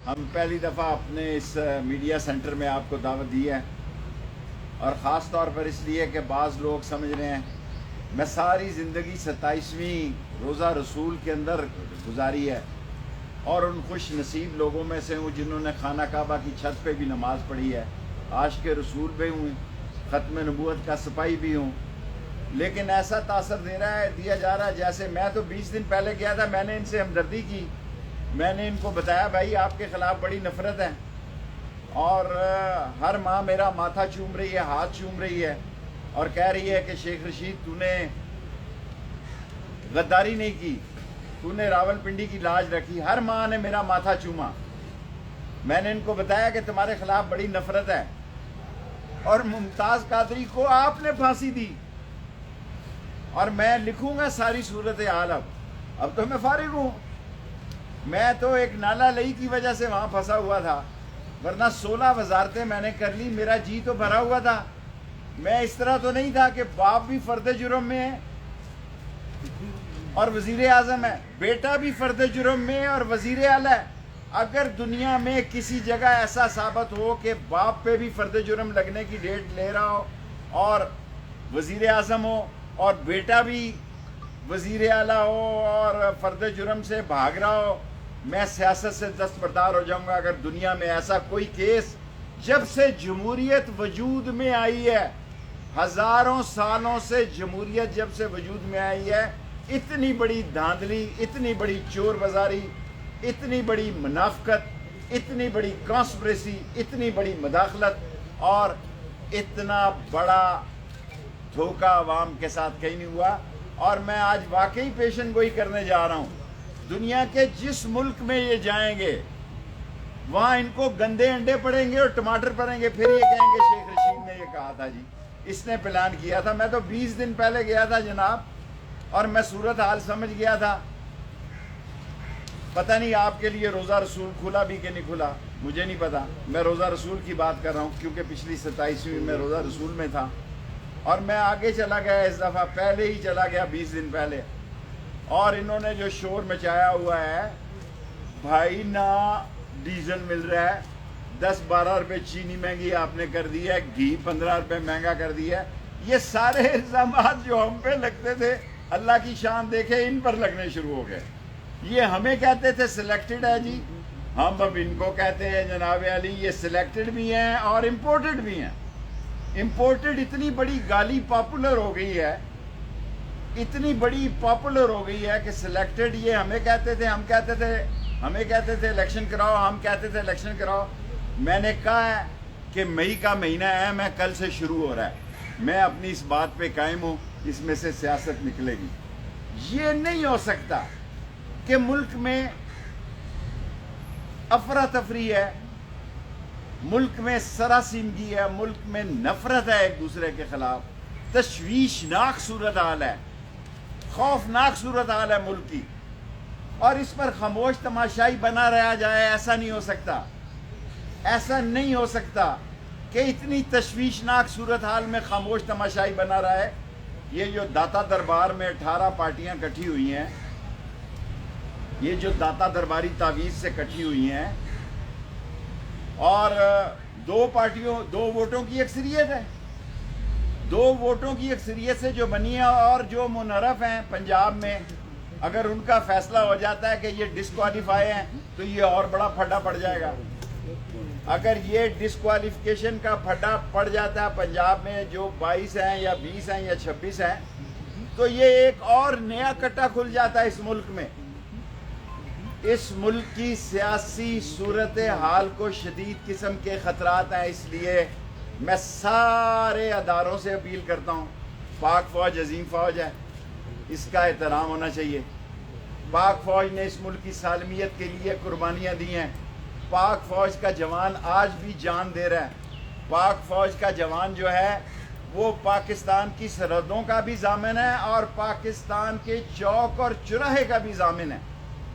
ہم پہلی دفعہ اپنے اس میڈیا سینٹر میں آپ کو دعوت دی ہے، اور خاص طور پر اس لیے کہ بعض لوگ سمجھ رہے ہیں میں ساری زندگی 27ویں روزہ رسول کے اندر گزاری ہے، اور ان خوش نصیب لوگوں میں سے ہوں جنہوں نے خانہ کعبہ کی چھت پہ بھی نماز پڑھی ہے، عاشق رسول بھی ہوں، ختم نبوت کا سپاہی بھی ہوں، لیکن ایسا تاثر دیا جا رہا ہے جیسے میں تو 20 دن پہلے گیا تھا، میں نے ان سے ہمدردی کی، میں نے ان کو بتایا بھائی آپ کے خلاف بڑی نفرت ہے، اور ہر ماں میرا ماتھا چوم رہی ہے، ہاتھ چوم رہی ہے، اور کہہ رہی ہے کہ شیخ رشید تو نے غداری نہیں کی، تو نے راول پنڈی کی لاج رکھی، ہر ماں نے میرا ماتھا چوما۔ میں نے ان کو بتایا کہ تمہارے خلاف بڑی نفرت ہے، اور ممتاز قادری کو آپ نے پھانسی دی، اور میں لکھوں گا ساری صورتحال۔ اب تو میں فارغ ہوں، میں تو ایک نالا لئی کی وجہ سے وہاں پھنسا ہوا تھا، ورنہ 16 وزارتیں میں نے کر لی، میرا جی تو بھرا ہوا تھا۔ میں اس طرح تو نہیں تھا کہ باپ بھی فرد جرم میں ہے اور وزیر اعظم ہے، بیٹا بھی فرد جرم میں ہے اور وزیر اعلیٰ ہے۔ اگر دنیا میں کسی جگہ ایسا ثابت ہو کہ باپ پہ بھی فرد جرم لگنے کی ڈیٹ لے رہا ہو اور وزیر اعظم ہو، اور بیٹا بھی وزیر اعلیٰ ہو اور فرد جرم سے بھاگ رہا ہو، میں سیاست سے دستبردار ہو جاؤں گا۔ اگر دنیا میں ایسا کوئی کیس، جب سے جمہوریت وجود میں آئی ہے، ہزاروں سالوں سے جمہوریت جب سے وجود میں آئی ہے، اتنی بڑی دھاندلی، اتنی بڑی چور بازاری، اتنی بڑی منافقت، اتنی بڑی کانسپریسی، اتنی بڑی مداخلت اور اتنا بڑا دھوکہ عوام کے ساتھ کہیں نہیں ہوا۔ اور میں آج واقعی پیشن گوئی کرنے جا رہا ہوں، دنیا کے جس ملک میں یہ جائیں گے وہاں ان کو گندے انڈے پڑیں گے اور ٹماٹر پڑیں گے، پھر یہ کہیں گے شیخ رشید نے یہ کہا تھا، جی اس نے پلان کیا تھا۔ میں تو 20 دن پہلے گیا تھا جناب، اور میں صورتحال سمجھ گیا تھا۔ پتہ نہیں آپ کے لیے روزہ رسول کھلا بھی کہ نہیں کھلا، مجھے نہیں پتا، میں روزہ رسول کی بات کر رہا ہوں کیونکہ پچھلی 27ویں میں روزہ رسول میں تھا، اور میں آگے چلا گیا، اس دفعہ پہلے ہی چلا گیا 20 دن پہلے، اور انہوں نے جو شور مچایا ہوا ہے، بھائی نہ ڈیزل مل رہا ہے، 10-12 روپے چینی مہنگی آپ نے کر دی ہے، گھی 15 روپے مہنگا کر دیا ہے، یہ سارے الزامات جو ہم پہ لگتے تھے، اللہ کی شان دیکھے ان پر لگنے شروع ہو گئے۔ یہ ہمیں کہتے تھے سلیکٹڈ ہے جی، ہم اب ان کو کہتے ہیں جناب علی یہ سلیکٹڈ بھی ہیں اور امپورٹڈ بھی ہیں۔ امپورٹڈ اتنی بڑی گالی پاپولر ہو گئی ہے، اتنی بڑی پاپولر ہو گئی ہے کہ سلیکٹڈ یہ ہمیں کہتے تھے، ہمیں کہتے تھے الیکشن کراؤ، ہم کہتے تھے الیکشن کراؤ۔ میں نے کہا ہے کہ مئی کا مہینہ ہے، میں کل سے شروع ہو رہا ہے، میں اپنی اس بات پہ قائم ہوں، اس میں سے سیاست نکلے گی۔ یہ نہیں ہو سکتا کہ ملک میں افراتفری ہے، ملک میں سراسیمگی ہے، ملک میں نفرت ہے ایک دوسرے کے خلاف، تشویشناک صورتحال ہے، خوفناک صورتحال ہے ملک کی، اور اس پر خاموش تماشائی بنا رہا جائے۔ ایسا نہیں ہو سکتا، ایسا نہیں ہو سکتا کہ اتنی تشویشناک صورتحال میں خاموش تماشائی بنا رہا ہے۔ یہ جو داتا دربار میں 18 پارٹیاں کٹھی ہوئی ہیں، یہ جو داتا درباری تعویذ سے کٹھی ہوئی ہیں، اور 2 ووٹوں کی اکثریت ہے، 2 ووٹوں کی اکثریت سے جو بنی ہے، اور جو منحرف ہیں پنجاب میں، اگر ان کا فیصلہ ہو جاتا ہے کہ یہ ڈسکوالیفائی ہیں تو یہ اور بڑا پھڈا پڑ جائے گا۔ اگر یہ ڈسکوالیفیکیشن کا پھڈا پڑ جاتا ہے پنجاب میں، جو 22 ہیں یا 20 ہیں یا 26 ہیں، تو یہ ایک اور نیا کٹا کھل جاتا ہے اس ملک میں۔ اس ملک کی سیاسی صورتحال کو شدید قسم کے خطرات ہیں، اس لیے میں سارے اداروں سے اپیل کرتا ہوں، پاک فوج عظیم فوج ہے، اس کا احترام ہونا چاہیے۔ پاک فوج نے اس ملک کی سالمیت کے لیے قربانیاں دی ہیں، پاک فوج کا جوان آج بھی جان دے رہا ہے، پاک فوج کا جوان جو ہے وہ پاکستان کی سرحدوں کا بھی ضامن ہے اور پاکستان کے چوک اور چوراہے کا بھی ضامن ہے،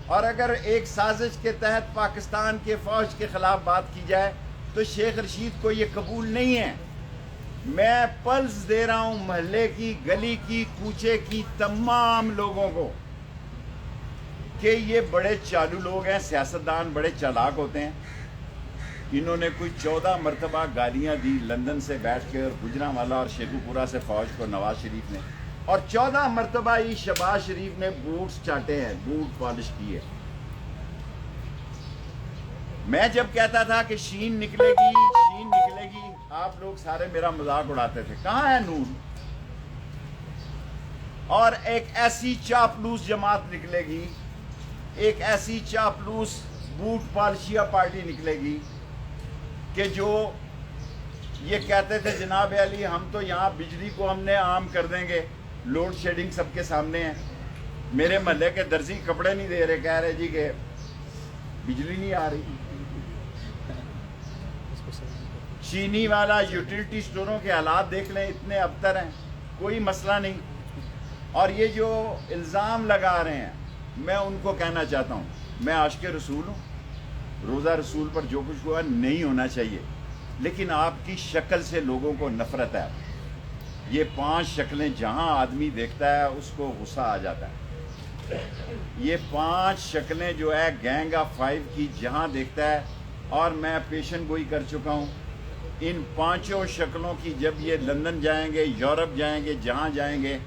اور اگر ایک سازش کے تحت پاکستان کے فوج کے خلاف بات کی جائے تو شیخ رشید کو یہ قبول نہیں ہے۔ میں پلس دے رہا ہوں محلے کی، گلی کی، کوچے کی تمام لوگوں کو کہ یہ بڑے چالو لوگ ہیں، سیاستدان بڑے چالاک ہوتے ہیں. انہوں نے کوئی 14 مرتبہ گالیاں دی لندن سے بیٹھ کے، اور گجرانوالہ اور شیخو پورہ سے فوج کو نواز شریف نے، اور 14 مرتبہ ہی شہباز شریف نے بوٹس چاٹے ہیں، بوٹ پالش کیے. میں جب کہتا تھا کہ شین نکلے گی شین نکلے گی، آپ لوگ سارے میرا مذاق اڑاتے تھے. کہاں ہے نور؟ اور ایک ایسی چاپلوس جماعت نکلے گی، ایک ایسی چاپلوس بوٹ پالشیا پارٹی نکلے گی کہ جو یہ کہتے تھے جناب علی ہم تو یہاں بجلی کو ہم نے عام کر دیں گے، لوڈ شیڈنگ سب کے سامنے ہے. میرے محلے کے درزی کپڑے نہیں دے رہے، کہہ رہے جی کہ بجلی نہیں آ رہی. چینی والا یوٹیلٹی سٹوروں کے حالات دیکھ لیں، اتنے ابتر ہیں، کوئی مسئلہ نہیں. اور یہ جو الزام لگا رہے ہیں، میں ان کو کہنا چاہتا ہوں، میں عاشق رسول ہوں، روزہ رسول پر جو کچھ ہوا نہیں ہونا چاہیے، لیکن آپ کی شکل سے لوگوں کو نفرت ہے. یہ 5 شکلیں جہاں آدمی دیکھتا ہے اس کو غصہ آ جاتا ہے. یہ 5 شکلیں جو ہے گینگ آف 5 کی جہاں دیکھتا ہے، اور میں پیشن گوئی کر چکا ہوں، ان 5 شکلوں کی جب یہ لندن جائیں گے، یورپ جائیں گے، جہاں جائیں گے،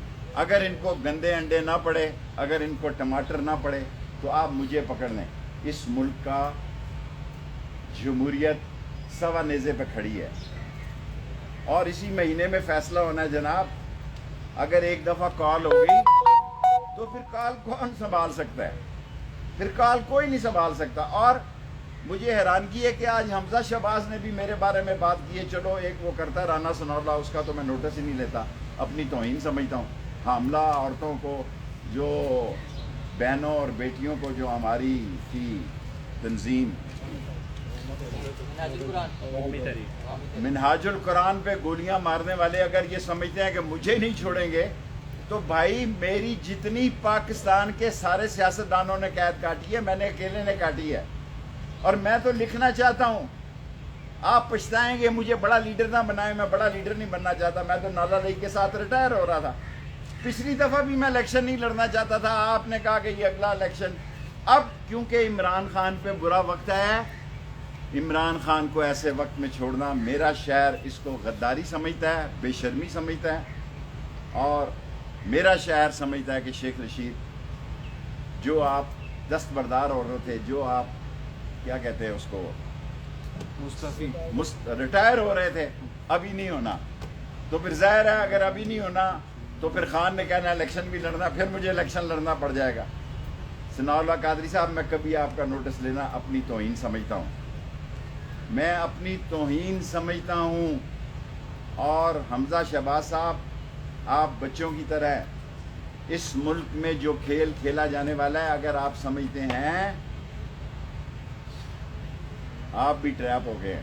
اگر ان کو گندے انڈے نہ پڑے، اگر ان کو ٹماٹر نہ پڑے، تو آپ مجھے پکڑ لیں. اس ملک کا جمہوریت سوا نیزے پہ کھڑی ہے، اور اسی مہینے میں فیصلہ ہونا ہے جناب. اگر ایک دفعہ کال ہوگی تو پھر کال کون سنبھال سکتا ہے؟ پھر کال کوئی نہیں سنبھال سکتا. اور مجھے حیرانگی ہے کہ آج حمزہ شہباز نے بھی میرے بارے میں بات کی ہے. چلو ایک وہ کرتا ہے رانا ثناءاللہ، اس کا تو میں نوٹس ہی نہیں لیتا، اپنی توہین سمجھتا ہوں. حاملہ عورتوں کو، جو بہنوں اور بیٹیوں کو، جو ہماری تھی تنظیم منہاج القرآن پہ گولیاں مارنے والے، اگر یہ سمجھتے ہیں کہ مجھے نہیں چھوڑیں گے، تو بھائی میری جتنی پاکستان کے سارے سیاستدانوں نے قید کاٹی ہے، میں نے اکیلے نے کاٹی ہے. اور میں تو لکھنا چاہتا ہوں، آپ پچھتائیں گے مجھے بڑا لیڈر نہ بنائیں. میں بڑا لیڈر نہیں بننا چاہتا، میں تو نالا لیگ کے ساتھ ریٹائر ہو رہا تھا. پچھلی دفعہ بھی میں الیکشن نہیں لڑنا چاہتا تھا، آپ نے کہا کہ یہ اگلا الیکشن. اب کیونکہ عمران خان پہ برا وقت ہے، عمران خان کو ایسے وقت میں چھوڑنا، میرا شہر اس کو غداری سمجھتا ہے، بے شرمی سمجھتا ہے. اور میرا شہر سمجھتا ہے کہ شیخ رشید جو آپ دستبردار ہو رہے تھے، جو آپ کیا کہتے ہیں اس کو، ریٹائر ہو رہے تھے، ابھی نہیں ہونا. تو پھر ظاہر ہے اگر ابھی نہیں ہونا تو پھر خان نے کہنا الیکشن بھی لڑنا، پھر مجھے الیکشن لڑنا پڑ جائے گا. ثناءاللہ قادری صاحب، میں کبھی آپ کا نوٹس لینا اپنی توہین سمجھتا ہوں، میں اپنی توہین سمجھتا ہوں. اور حمزہ شہباز صاحب، آپ بچوں کی طرح اس ملک میں جو کھیل کھیلا جانے والا ہے، اگر آپ سمجھتے ہیں، آپ بھی ٹریپ ہو گئے.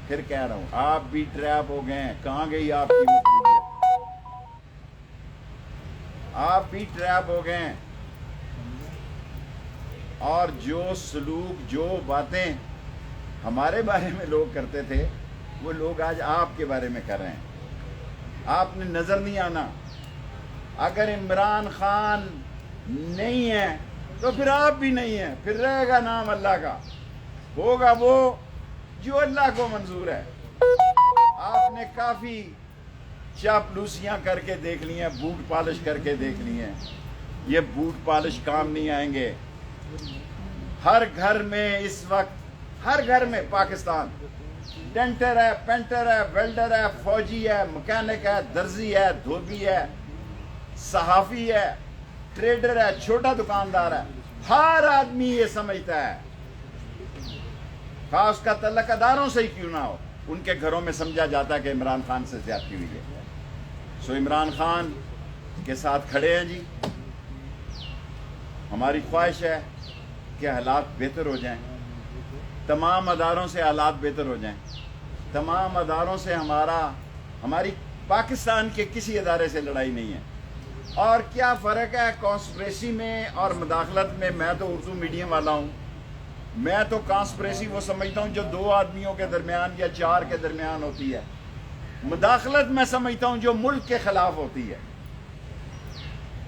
پھر کہہ رہا ہوں، آپ بھی ٹریپ ہو گئے. کہاں گئی آپ کی مقبولیت؟ آپ بھی ٹریپ ہو گئے. اور جو سلوک، جو باتیں ہمارے بارے میں لوگ کرتے تھے، وہ لوگ آج آپ کے بارے میں کر رہے ہیں. آپ نے نظر نہیں آنا. اگر عمران خان نہیں ہے تو پھر آپ بھی نہیں ہیں، پھر رہے گا نام اللہ کا، ہوگا وہ جو اللہ کو منظور ہے. آپ نے کافی چاپلوسیاں کر کے دیکھ لی ہیں، بوٹ پالش کر کے دیکھ لی ہیں. یہ بوٹ پالش کام نہیں آئیں گے. ہر گھر میں اس وقت، ہر گھر میں پاکستان، ڈینٹر ہے، پینٹر ہے، ویلڈر ہے، فوجی ہے، مکینک ہے، درزی ہے، دھوبی ہے، صحافی ہے، ٹریڈر ہے، چھوٹا دکاندار ہے. ہر آدمی یہ سمجھتا ہے، خاص کا تعلق اداروں سے ہی کیوں نہ ہو، ان کے گھروں میں سمجھا جاتا ہے کہ عمران خان سے زیادتی ہوئی ہے. سو عمران خان کے ساتھ کھڑے ہیں جی. ہماری خواہش ہے کہ حالات بہتر ہو جائیں، تمام اداروں سے حالات بہتر ہو جائیں. تمام اداروں سے ہماری پاکستان کے کسی ادارے سے لڑائی نہیں ہے. اور کیا فرق ہے کانسپریسی میں اور مداخلت میں؟ میں تو اردو میڈیم والا ہوں. میں تو کانسپریسی وہ سمجھتا ہوں جو 2 آدمیوں کے درمیان یا 4 کے درمیان ہوتی ہے. مداخلت میں سمجھتا ہوں جو ملک کے خلاف ہوتی ہے.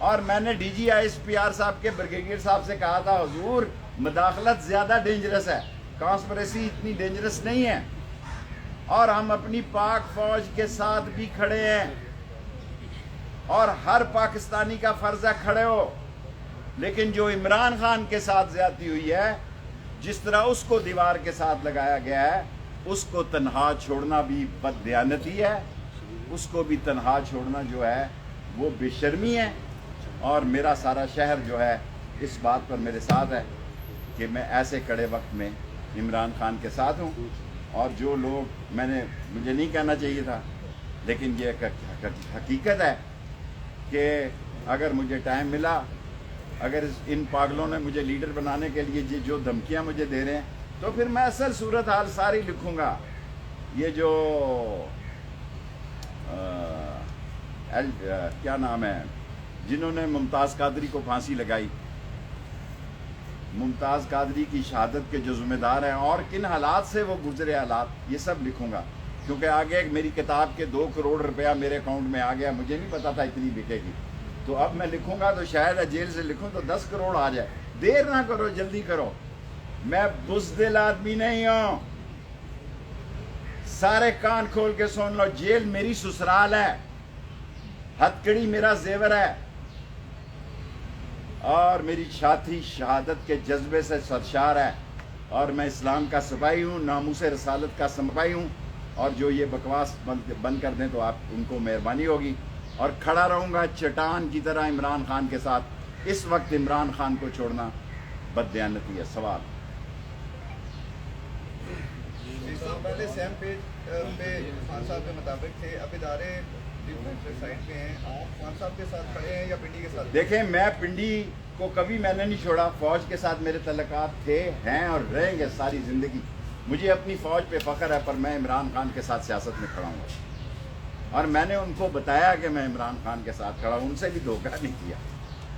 اور میں نے D G I S P R صاحب کے بریگیڈیئر صاحب سے کہا تھا حضور مداخلت زیادہ ڈینجرس ہے، کانسپریسی اتنی ڈینجرس نہیں ہے، اور ہم اپنی پاک فوج کے ساتھ بھی کھڑے ہیں، اور ہر پاکستانی کا فرض ہے کھڑے ہو، لیکن جو عمران خان کے ساتھ زیادتی ہوئی ہے، جس طرح اس کو دیوار کے ساتھ لگایا گیا ہے، اس کو تنہا چھوڑنا بھی بددیانتی ہے، اس کو بھی تنہا چھوڑنا جو ہے وہ بے شرمی ہے، اور میرا سارا شہر جو ہے اس بات پر میرے ساتھ ہے کہ میں ایسے کڑے وقت میں عمران خان کے ساتھ ہوں، اور جو لوگ مجھے نہیں کہنا چاہیے تھا، لیکن یہ حقیقت ہے کہ اگر مجھے ٹائم ملا، اگر ان پاگلوں نے مجھے لیڈر بنانے کے لیے جو دھمکیاں مجھے دے رہے ہیں، تو پھر میں اصل صورتحال ساری لکھوں گا۔ یہ جو کیا نام ہے جنہوں نے ممتاز قادری کو پھانسی لگائی، ممتاز قادری کی شہادت کے جو ذمہ دار ہیں اور کن حالات سے وہ گزرے حالات، یہ سب لکھوں گا، کیونکہ آگے میری کتاب کے 2 کروڑ روپیہ میرے اکاؤنٹ میں آ گیا، مجھے نہیں پتا تھا اتنی بکے گی، تو اب میں لکھوں گا تو شاید جیل سے لکھوں تو 10 کروڑ آ جائے۔ دیر نہ کرو، جلدی کرو، میں بزدل آدمی نہیں ہوں، سارے کان کھول کے سن لو، جیل میری سسرال ہے، ہتکڑی میرا زیور ہے، اور میری چھاتی شہادت کے جذبے سے سرشار ہے، اور میں اسلام کا سپاہی ہوں، ناموس رسالت کا سپاہی ہوں، اور جو یہ بکواس بند کر دیں تو آپ ان کو مہربانی ہوگی، اور کھڑا رہوں گا چٹان کی طرح عمران خان کے ساتھ۔ اس وقت عمران خان کو چھوڑنا بددیانتی ہے۔ سوال پہلے سیم پیج پہ خان صاحب کے مطابق تھے، اب ادارے سائڈ پہ ہیں، خان صاحب کے ساتھ کھڑے ہیں یا پنڈی کے ساتھ؟ دیکھیں، میں پنڈی کو کبھی میں نے نہیں چھوڑا، فوج کے ساتھ میرے تعلقات تھے، ہیں اور رہیں گے ساری زندگی۔ مجھے اپنی فوج پہ فخر ہے، پر میں عمران خان کے ساتھ سیاست میں کھڑا ہوں، اور میں نے ان کو بتایا کہ میں عمران خان کے ساتھ کھڑا ہوں، ان سے بھی دھوکہ نہیں کیا،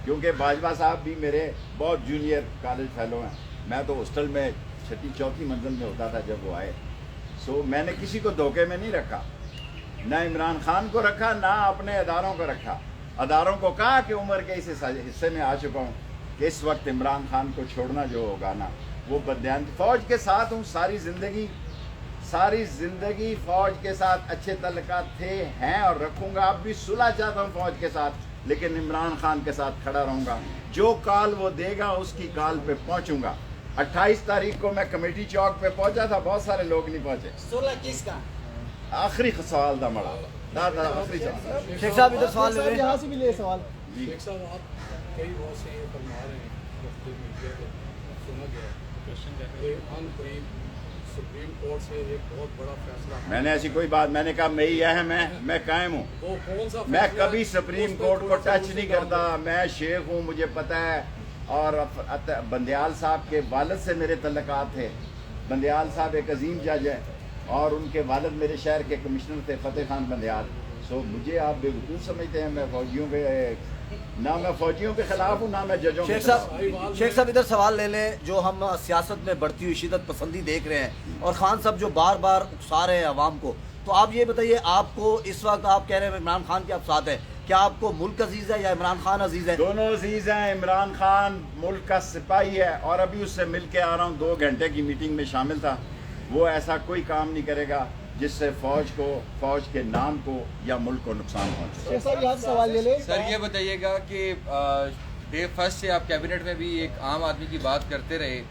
کیونکہ باجوہ صاحب بھی میرے بہت جونیئر کالج فیلو ہیں، میں تو ہاسٹل میں 4تھی منزل میں ہوتا تھا جب وہ آئے، سو میں نے کسی کو دھوکے میں نہیں رکھا، نہ عمران خان کو رکھا، نہ اپنے اداروں کو رکھا۔ اداروں کو کہا کہ عمر کے اس حصے میں آ چکا ہوں کہ اس وقت عمران خان کو چھوڑنا جو ہوگا نا وہ بددیانتی۔ فوج کے ساتھ ہوں ساری زندگی فوج کے ساتھ اچھے تعلقات تھے، ہیں اور رکھوں گا، اب بھی صلح چاہتا ہوں فوج کے ساتھ، لیکن عمران خان کے ساتھ کھڑا رہوں گا، جو کال وہ دے گا اس کی کال پہ پہنچوں گا۔ 28 تاریخ کو میں کمیٹی چوک پہ پہنچا تھا، بہت سارے لوگ نہیں پہنچے۔ 16 کس کا؟ آخری سوال دا مڑا آخری سوال۔ شیخ صاحب ادھر سوال لے لیں۔ یہاں سے بھی لے سوال۔ شیخ صاحب، آپ کئی بار سے یہ فرما رہے ہیں، وقت میڈیا کو سنا گیا کہ ان قریب سپریم کورٹ سے ایک بہت بڑا فیصلہ۔ میں نے ایسی کوئی بات، میں نے کہا میں ہی اہم ہے، میں قائم ہوں، وہ کون سا میں فیصلہ؟ کبھی سپریم کورٹ کو ٹچ نہیں کرتا، میں شیخ ہوں، مجھے پتہ ہے، اور بندیال صاحب کے والد سے میرے تعلقات تھے، بندیال صاحب ایک عظیم جج ہے، اور ان کے والد میرے شہر کے کمشنر تھے، فتح خان بندیال، سو مجھے آپ بے وقوف سمجھتے ہیں، میں فوجیوں کے خلاف ہوں، نہ میں ججوں کے خلاف۔ شیخ صاحب ادھر سوال لے لیں۔ جو ہم سیاست میں بڑھتی ہوئی شدت پسندی دیکھ رہے ہیں، اور خان صاحب جو بار بار اکسا رہے ہیں عوام کو، تو آپ یہ بتائیے، آپ کو اس وقت آپ کہہ رہے ہیں عمران خان کے آپ ساتھ ہیں، کیا آپ کو ملک عزیز ہے یا عمران خان عزیز ہے؟ دونوں عزیز ہیں، عمران خان ملک کا سپاہی ہے، اور ابھی اس سے مل کے آ رہا ہوں، 2 گھنٹے کی میٹنگ میں شامل تھا، وہ ایسا کوئی کام نہیں کرے گا جس سے فوج کے نام کو یا ملک کو نقصان پہنچے۔ شیخ صاحب یہاں سے سوال لے لیں۔ سر یہ بتائیے گا کہ ڈے فرسٹ سے آپ کیبنٹ میں بھی ایک عام آدمی کی بات کرتے رہے،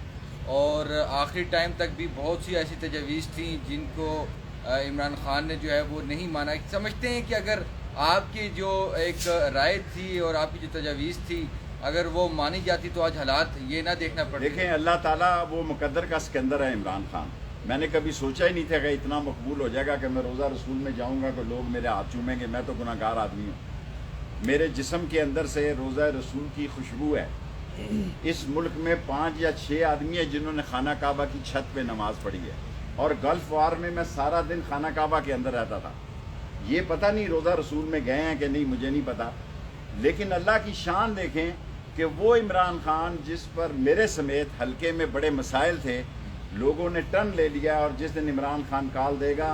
اور آخری ٹائم تک بھی بہت سی ایسی تجاویز تھیں جن کو عمران خان نے جو ہے وہ نہیں مانا۔ سمجھتے ہیں کہ اگر آپ کی جو ایک رائے تھی اور آپ کی جو تجاویز تھی اگر وہ مانی جاتی تو آج حالات یہ نہ دیکھنا پڑتا؟ دیکھیں، اللہ تعالیٰ وہ مقدر کا سکندر ہے عمران خان، میں نے کبھی سوچا ہی نہیں تھا کہ اتنا مقبول ہو جائے گا کہ میں روزہ رسول میں جاؤں گا کہ لوگ میرے ہاتھ چومیں گے، میں تو گناہ گار آدمی ہوں، میرے جسم کے اندر سے روزہ رسول کی خوشبو ہے۔ اس ملک میں 5 یا 6 آدمی ہیں جنہوں نے خانہ کعبہ کی چھت پہ نماز پڑھی ہے، اور گلف وار میں سارا دن خانہ کعبہ کے اندر رہتا تھا، یہ پتہ نہیں روزہ رسول میں گئے ہیں کہ نہیں، مجھے نہیں پتا، لیکن اللہ کی شان دیکھیں کہ وہ عمران خان جس پر میرے سمیت حلقے میں بڑے مسائل تھے، لوگوں نے ٹرن لے لیا، اور جس دن عمران خان کال دے گا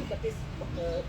31